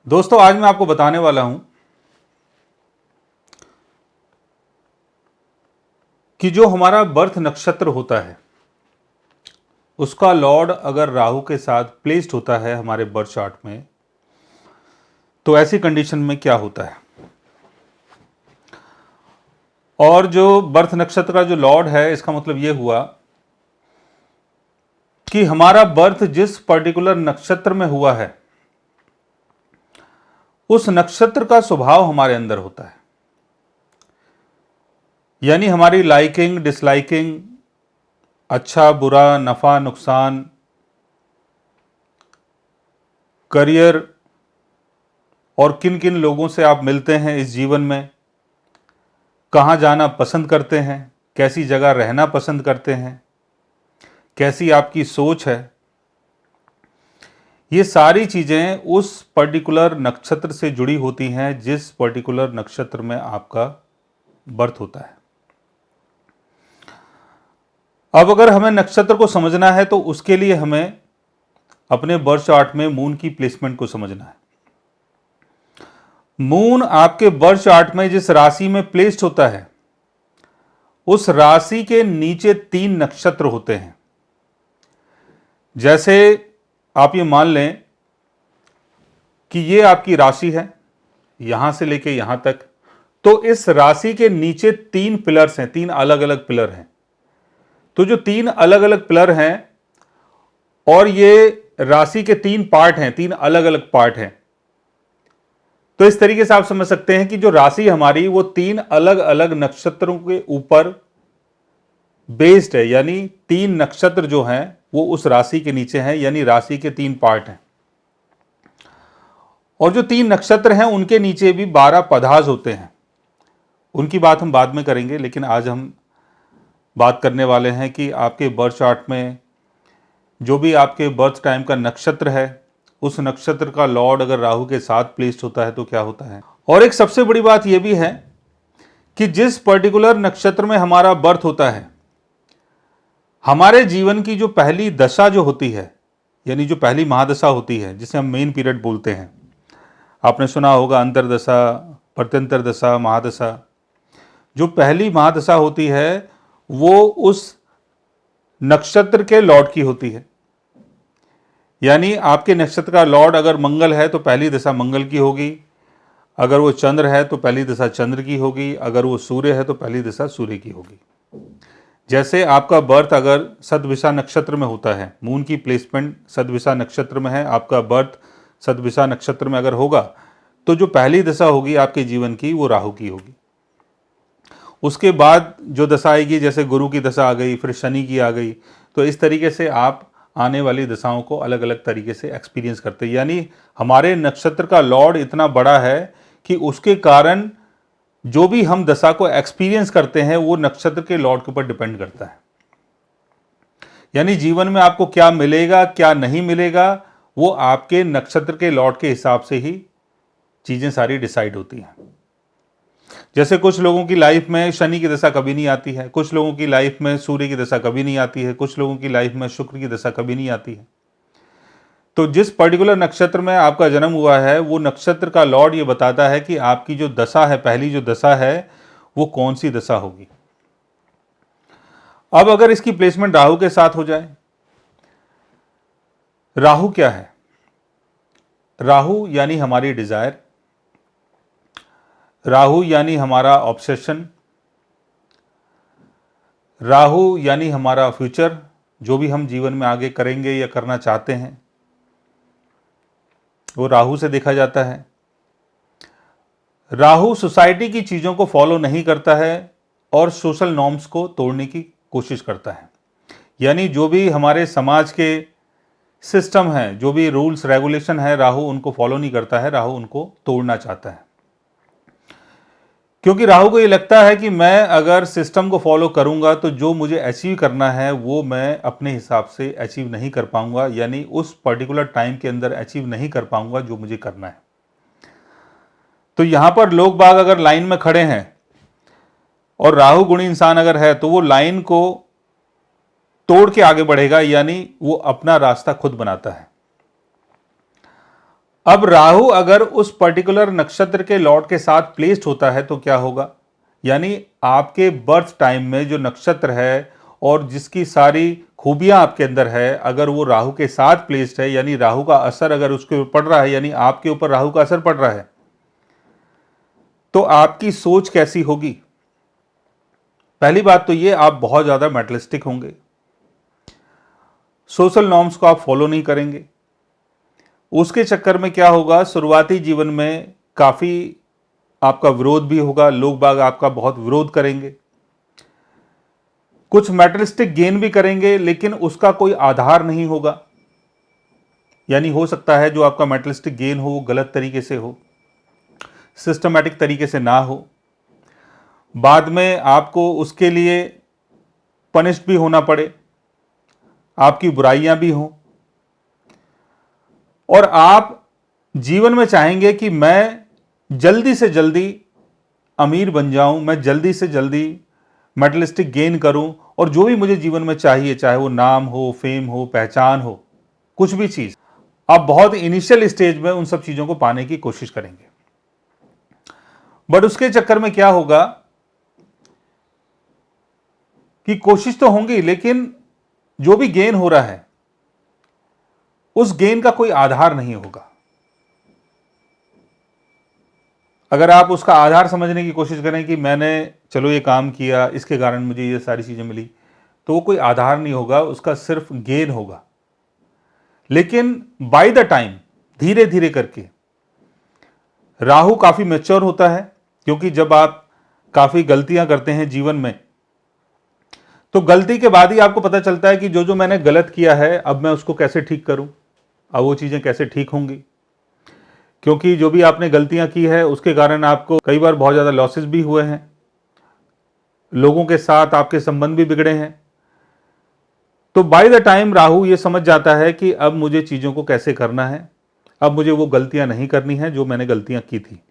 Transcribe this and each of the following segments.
दोस्तों, आज मैं आपको बताने वाला हूं कि जो हमारा बर्थ नक्षत्र होता है उसका लॉर्ड अगर राहु के साथ प्लेस्ड होता है हमारे बर्थ चार्ट में, तो ऐसी कंडीशन में क्या होता है। और जो बर्थ नक्षत्र का जो लॉर्ड है, इसका मतलब यह हुआ कि हमारा बर्थ जिस पर्टिकुलर नक्षत्र में हुआ है उस नक्षत्र का स्वभाव हमारे अंदर होता है। यानी हमारी लाइकिंग, डिसलाइकिंग, अच्छा बुरा, नफा नुकसान, करियर और किन किन लोगों से आप मिलते हैं इस जीवन में, कहाँ जाना पसंद करते हैं, कैसी जगह रहना पसंद करते हैं, कैसी आपकी सोच है, ये सारी चीज़ें उस पर्टिकुलर नक्षत्र से जुड़ी होती हैं जिस पर्टिकुलर नक्षत्र में आपका बर्थ होता है। अब अगर हमें नक्षत्र को समझना है तो उसके लिए हमें अपने बर्थ चार्ट में मून की प्लेसमेंट को समझना है। मून आपके बर्थ चार्ट में जिस राशि में प्लेस्ड होता है उस राशि के नीचे 3 नक्षत्र होते हैं। जैसे आप ये मान लें कि ये आपकी राशि है, यहां से लेके यहां तक, तो इस राशि के नीचे 3 पिलर्स हैं, 3 अलग अलग पिलर हैं। तो जो 3 अलग अलग पिलर हैं और ये राशि के 3 पार्ट हैं, 3 अलग अलग पार्ट हैं, तो इस तरीके से आप समझ सकते हैं कि जो राशि हमारी वो 3 अलग अलग नक्षत्रों के ऊपर बेस्ड है। यानी 3 नक्षत्र जो हैं वो उस राशि के नीचे हैं, यानी राशि के 3 पार्ट हैं। और जो 3 नक्षत्र हैं उनके नीचे भी 12 पदार्थ होते हैं। उनकी बात हम बाद में करेंगे, लेकिन आज हम बात करने वाले हैं कि आपके बर्थ चार्ट में जो भी आपके बर्थ टाइम का नक्षत्र है उस नक्षत्र का लॉर्ड अगर राहु के साथ प्लेस्ड होता है तो क्या होता है। और एक सबसे बड़ी बात यह भी है कि जिस पर्टिकुलर नक्षत्र में हमारा बर्थ होता है, हमारे जीवन की जो पहली दशा जो होती है, यानी जो पहली महादशा होती है जिसे हम मेन पीरियड बोलते हैं, आपने सुना होगा अंतरदशा, प्रत्यंतर दशा, महादशा। जो पहली महादशा होती है वो उस नक्षत्र के लॉर्ड की होती है। यानी आपके नक्षत्र का लॉर्ड अगर मंगल है तो पहली दशा मंगल की होगी, अगर वो चंद्र है तो पहली दशा चंद्र की होगी, अगर वो सूर्य है तो पहली दशा सूर्य की होगी। जैसे आपका बर्थ अगर सदविषा नक्षत्र में होता है, मून की प्लेसमेंट सदविषा नक्षत्र में है, आपका बर्थ सदविषा नक्षत्र में अगर होगा तो जो पहली दशा होगी आपके जीवन की वो राहु की होगी। उसके बाद जो दशा आएगी, जैसे गुरु की दशा आ गई, फिर शनि की आ गई, तो इस तरीके से आप आने वाली दशाओं को अलग अलग तरीके से एक्सपीरियंस करते हैं। यानी हमारे नक्षत्र का लॉर्ड इतना बड़ा है कि उसके कारण जो भी हम दशा को एक्सपीरियंस करते हैं वो नक्षत्र के लॉर्ड के ऊपर डिपेंड करता है। यानी जीवन में आपको क्या मिलेगा क्या नहीं मिलेगा वो आपके नक्षत्र के लॉर्ड के हिसाब से ही चीजें सारी डिसाइड होती हैं। जैसे कुछ लोगों की लाइफ में शनि की दशा कभी नहीं आती है, कुछ लोगों की लाइफ में सूर्य की दशा कभी नहीं आती है, कुछ लोगों की लाइफ में शुक्र की दशा कभी नहीं आती है। तो जिस पर्टिकुलर नक्षत्र में आपका जन्म हुआ है वो नक्षत्र का लॉर्ड ये बताता है कि आपकी जो दशा है, पहली जो दशा है वो कौन सी दशा होगी। अब अगर इसकी प्लेसमेंट राहु के साथ हो जाए, राहु क्या है? राहु यानी हमारी डिजायर, राहु यानी हमारा ऑब्सेशन, राहु यानी हमारा फ्यूचर, जो भी हम जीवन में आगे करेंगे या करना चाहते हैं वो राहु से देखा जाता है। राहु सोसाइटी की चीज़ों को फॉलो नहीं करता है और सोशल नॉर्म्स को तोड़ने की कोशिश करता है। यानी जो भी हमारे समाज के सिस्टम हैं, जो भी रूल्स रेगुलेशन है, राहु उनको फॉलो नहीं करता है, राहु उनको तोड़ना चाहता है। क्योंकि राहु को ये लगता है कि मैं अगर सिस्टम को फॉलो करूंगा तो जो मुझे अचीव करना है वो मैं अपने हिसाब से अचीव नहीं कर पाऊंगा, यानी उस पर्टिकुलर टाइम के अंदर अचीव नहीं कर पाऊंगा जो मुझे करना है। तो यहां पर लोग बाग अगर लाइन में खड़े हैं और राहु गुणी इंसान अगर है तो वो लाइन को तोड़ के आगे बढ़ेगा, यानी वो अपना रास्ता खुद बनाता है। अब राहु अगर उस पर्टिकुलर नक्षत्र के लॉर्ड के साथ प्लेस्ड होता है तो क्या होगा, यानी आपके बर्थ टाइम में जो नक्षत्र है और जिसकी सारी खूबियां आपके अंदर है, अगर वो राहु के साथ प्लेस्ड है, यानी राहु का असर अगर उसके ऊपर पड़ रहा है, यानी आपके ऊपर राहु का असर पड़ रहा है, तो आपकी सोच कैसी होगी। पहली बात तो ये, आप बहुत ज्यादा मेटलिस्टिक होंगे, सोशल नॉर्म्स को आप फॉलो नहीं करेंगे। उसके चक्कर में क्या होगा, शुरुआती जीवन में काफी आपका विरोध भी होगा, लोग बाग आपका बहुत विरोध करेंगे, कुछ मैटेरियलिस्टिक गेन भी करेंगे, लेकिन उसका कोई आधार नहीं होगा। यानी हो सकता है जो आपका मैटेरियलिस्टिक गेन हो वो गलत तरीके से हो, सिस्टमैटिक तरीके से ना हो, बाद में आपको उसके लिए पनिश्ड भी होना पड़े, आपकी बुराइयां भी हों, और आप जीवन में चाहेंगे कि मैं जल्दी से जल्दी अमीर बन जाऊं, मैं जल्दी से जल्दी मैटेरियलिस्टिक गेन करूं, और जो भी मुझे जीवन में चाहिए, चाहे वो नाम हो, फेम हो, पहचान हो, कुछ भी चीज, आप बहुत इनिशियल स्टेज में उन सब चीजों को पाने की कोशिश करेंगे। बट उसके चक्कर में क्या होगा कि कोशिश तो होंगी, लेकिन जो भी गेन हो रहा है उस गेन का कोई आधार नहीं होगा। अगर आप उसका आधार समझने की कोशिश करें कि मैंने चलो ये काम किया, इसके कारण मुझे ये सारी चीजें मिली, तो वो कोई आधार नहीं होगा, उसका सिर्फ गेन होगा। लेकिन बाय द टाइम, धीरे धीरे करके राहु काफी मैच्योर होता है, क्योंकि जब आप काफी गलतियां करते हैं जीवन में, तो गलती के बाद ही आपको पता चलता है कि जो जो मैंने गलत किया है अब मैं उसको कैसे ठीक करूं, अब वो चीजें कैसे ठीक होंगी। क्योंकि जो भी आपने गलतियां की है उसके कारण आपको कई बार बहुत ज्यादा लॉसेस भी हुए हैं, लोगों के साथ आपके संबंध भी बिगड़े हैं। तो बाय द टाइम राहु ये समझ जाता है कि अब मुझे चीजों को कैसे करना है, अब मुझे वो गलतियां नहीं करनी है जो मैंने गलतियां की थी।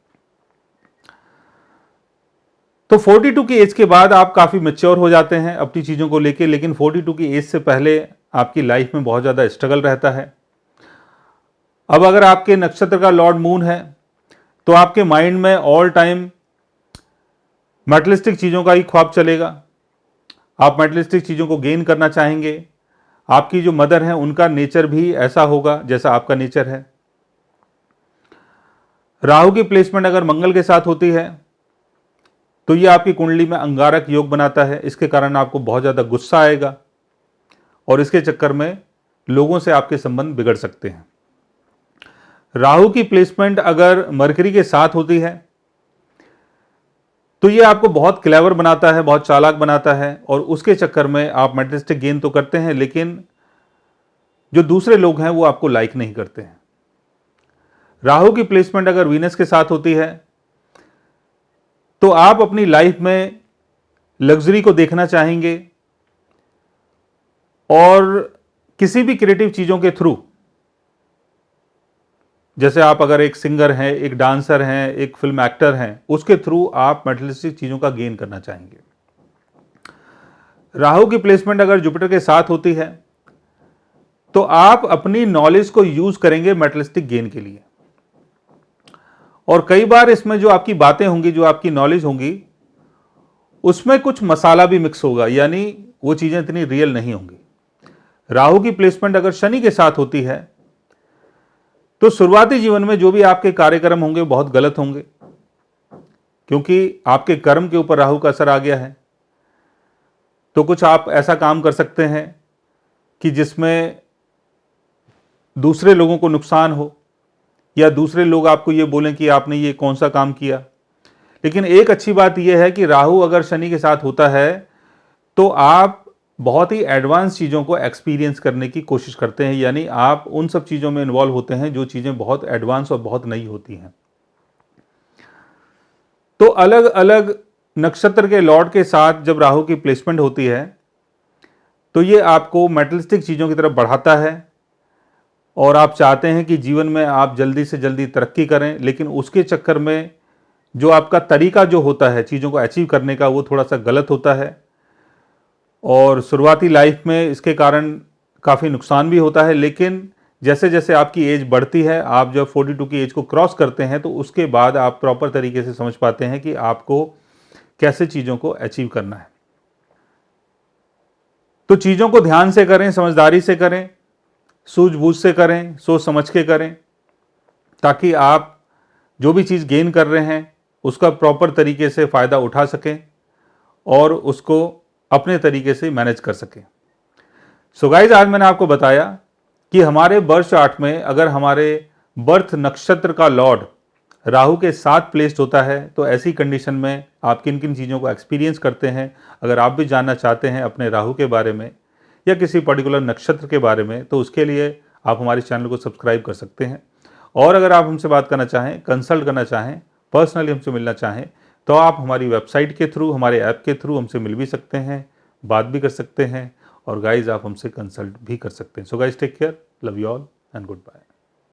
तो 42 की एज के बाद आप काफी मैच्योर हो जाते हैं अपनी चीजों को लेके, लेकिन 42 की एज से पहले आपकी लाइफ में बहुत ज्यादा स्ट्रगल रहता है। अब अगर आपके नक्षत्र का लॉर्ड मून है तो आपके माइंड में ऑल टाइम मैटेरियलिस्टिक चीजों का ही ख्वाब चलेगा, आप मैटेरियलिस्टिक चीजों को गेन करना चाहेंगे। आपकी जो मदर है उनका नेचर भी ऐसा होगा जैसा आपका नेचर है। राहु की प्लेसमेंट अगर मंगल के साथ होती है तो ये आपकी कुंडली में अंगारक योग बनाता है, इसके कारण आपको बहुत ज्यादा गुस्सा आएगा और इसके चक्कर में लोगों से आपके संबंध बिगड़ सकते हैं। राहु की प्लेसमेंट अगर मरकरी के साथ होती है तो ये आपको बहुत क्लेवर बनाता है, बहुत चालाक बनाता है, और उसके चक्कर में आप मैटेरियलिस्टिक गेन तो करते हैं, लेकिन जो दूसरे लोग हैं वो आपको लाइक नहीं करते हैं। राहु की प्लेसमेंट अगर वीनस के साथ होती है तो आप अपनी लाइफ में लग्जरी को देखना चाहेंगे और किसी भी क्रिएटिव चीजों के थ्रू, जैसे आप अगर एक सिंगर हैं, एक डांसर हैं, एक फिल्म एक्टर हैं, उसके थ्रू आप मैटेरियलिस्टिक चीजों का गेन करना चाहेंगे। राहु की प्लेसमेंट अगर जुपिटर के साथ होती है तो आप अपनी नॉलेज को यूज करेंगे मैटेरियलिस्टिक गेन के लिए, और कई बार इसमें जो आपकी बातें होंगी, जो आपकी नॉलेज होंगी, उसमें कुछ मसाला भी मिक्स होगा, यानी वो चीजें इतनी रियल नहीं होंगी। राहु की प्लेसमेंट अगर शनि के साथ होती है तो शुरुआती जीवन में जो भी आपके कार्यक्रम होंगे बहुत गलत होंगे, क्योंकि आपके कर्म के ऊपर राहु का असर आ गया है। तो कुछ आप ऐसा काम कर सकते हैं कि जिसमें दूसरे लोगों को नुकसान हो, या दूसरे लोग आपको ये बोलें कि आपने ये कौन सा काम किया। लेकिन एक अच्छी बात यह है कि राहु अगर शनि के साथ होता है तो आप बहुत ही एडवांस चीज़ों को एक्सपीरियंस करने की कोशिश करते हैं, यानी आप उन सब चीज़ों में इन्वॉल्व होते हैं जो चीज़ें बहुत एडवांस और बहुत नई होती हैं। तो अलग अलग नक्षत्र के लॉर्ड के साथ जब राहु की प्लेसमेंट होती है तो ये आपको मैटेरियलिस्टिक चीज़ों की तरफ बढ़ाता है, और आप चाहते हैं कि जीवन में आप जल्दी से जल्दी तरक्की करें, लेकिन उसके चक्कर में जो आपका तरीका जो होता है चीज़ों को अचीव करने का वो थोड़ा सा गलत होता है, और शुरुआती लाइफ में इसके कारण काफ़ी नुकसान भी होता है। लेकिन जैसे जैसे आपकी एज बढ़ती है, आप जब 42 की एज को क्रॉस करते हैं तो उसके बाद आप प्रॉपर तरीके से समझ पाते हैं कि आपको कैसे चीज़ों को अचीव करना है। तो चीज़ों को ध्यान से करें, समझदारी से करें, सूझबूझ से करें, सोच समझ के करें, ताकि आप जो भी चीज़ गेन कर रहे हैं उसका प्रॉपर तरीके से फ़ायदा उठा सकें और उसको अपने तरीके से मैनेज कर सकें। सो गाइज, आज मैंने आपको बताया कि हमारे बर्थ चार्ट में अगर हमारे बर्थ नक्षत्र का लॉर्ड राहु के साथ प्लेस्ड होता है तो ऐसी कंडीशन में आप किन किन चीज़ों को एक्सपीरियंस करते हैं। अगर आप भी जानना चाहते हैं अपने राहु के बारे में या किसी पर्टिकुलर नक्षत्र के बारे में, तो उसके लिए आप हमारे चैनल को सब्सक्राइब कर सकते हैं। और अगर आप हमसे बात करना चाहें, कंसल्ट करना चाहें, पर्सनली हमसे मिलना चाहें, तो आप हमारी वेबसाइट के थ्रू, हमारे ऐप के थ्रू हमसे मिल भी सकते हैं, बात भी कर सकते हैं और गाइज आप हमसे कंसल्ट भी कर सकते हैं। So guys, take care, love you all and good bye.